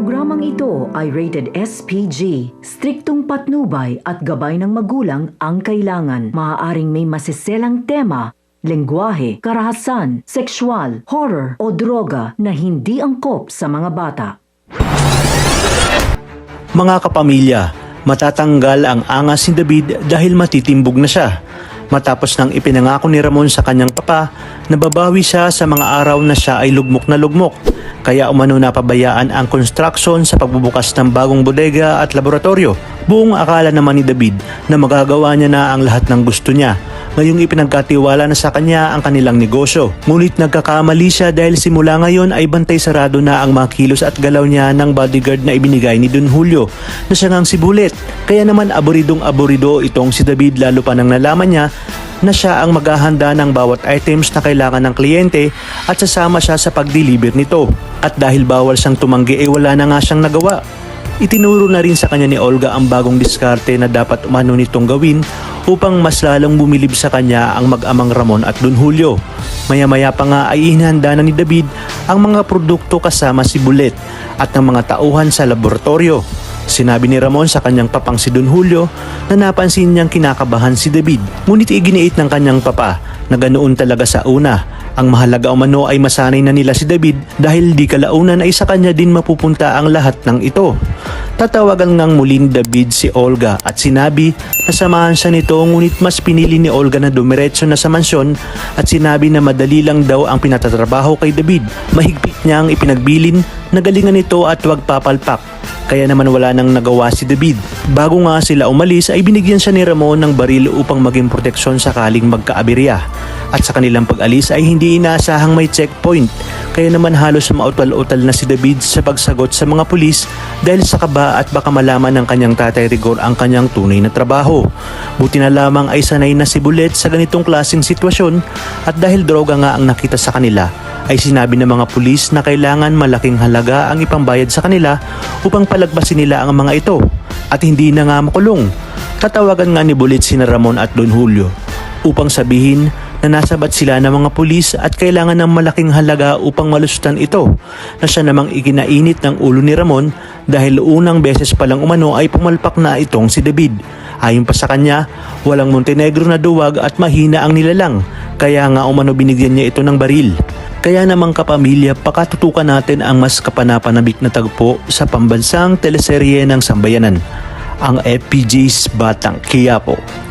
Programang ito ay rated SPG. Striktong patnubay at gabay ng magulang ang kailangan. Maaaring may masiselang tema, lengguwahe, karahasan, sexual, horror o droga na hindi angkop sa mga bata. Mga kapamilya, matatanggal ang angas ni David dahil matitimbog na siya. Matapos nang ipinangako ni Ramon sa kanyang papa, nababawi siya sa mga araw na siya ay lugmok na lugmok. Kaya umano napabayaan ang construction sa pagbubukas ng bagong bodega at laboratorio. Buong akala naman ni David na magagawa niya na ang lahat ng gusto niya. Ngayong ipinagkatiwala na sa kanya ang kanilang negosyo. Ngunit nagkakamali siya dahil simula ngayon ay bantay sarado na ang mga kilos at galaw niya ng bodyguard na ibinigay ni Don Julio na siya ngang si Bullet. Kaya naman aboridong-aborido itong si David lalo pa nang nalaman niya na siya ang maghahanda ng bawat items na kailangan ng kliyente at sasama siya sa pag-deliver nito. At dahil bawal siyang tumanggi ay wala na nga siyang nagawa. Itinuro na rin sa kanya ni Olga ang bagong diskarte na dapat umano nitong gawin upang mas lalong bumilib sa kanya ang mag-amang Ramon at Don Julio. Maya-maya pa nga ay inihanda na ni David ang mga produkto kasama si Bullet at ng mga tauhan sa laboratorio. Sinabi ni Ramon sa kanyang papang si Don Julio na napansin niyang kinakabahan si David. Ngunit iginiit ng kanyang papa na ganoon talaga sa una. Ang mahalaga umano ay masanay na nila si David dahil di kalaunan ay sa kanya din mapupunta ang lahat ng ito. Tatawagan ngang muli ni David si Olga at sinabi na samahan siya nito, ngunit mas pinili ni Olga na dumiretso na sa mansyon at sinabi na madali lang daw ang pinatatrabaho kay David. Mahigpit niyang ipinagbilin na galingan nito at huwag papalpak. Kaya naman wala nang nagawa si David. Bago nga sila umalis ay binigyan siya ni Ramon ng baril upang maging proteksyon sakaling magkaaberya. At sa kanilang pag-alis ay hindi inaasahang may checkpoint. Kaya naman halos mautal-utal na si David sa pagsagot sa mga pulis dahil sa kaba at baka malaman ng kanyang tatay Rigor ang kanyang tunay na trabaho. Buti na lamang ay sanay na si Bullet sa ganitong klaseng sitwasyon at dahil droga nga ang nakita sa kanila ay sinabi ng mga pulis na kailangan malaking halaga ang ipambayad sa kanila upang palagpasin nila ang mga ito at hindi na nga makulong. Tatawagan nga ni Bullet sina Ramon at Don Julio upang sabihin na nasabat sila ng mga pulis at kailangan ng malaking halaga upang malusutan ito, na siya namang ikinainit ng ulo ni Ramon dahil unang beses palang umano ay pumalpak na itong si David. Ayon pa sa kanya, walang Montenegro na duwag at mahina ang nilalang, kaya nga umano binigyan niya ito ng baril. Kaya namang kapamilya, pakatutukan natin ang mas kapanapanabik na tagpo sa pambansang teleserye ng sambayanan, ang FPJ's Batang Quiapo.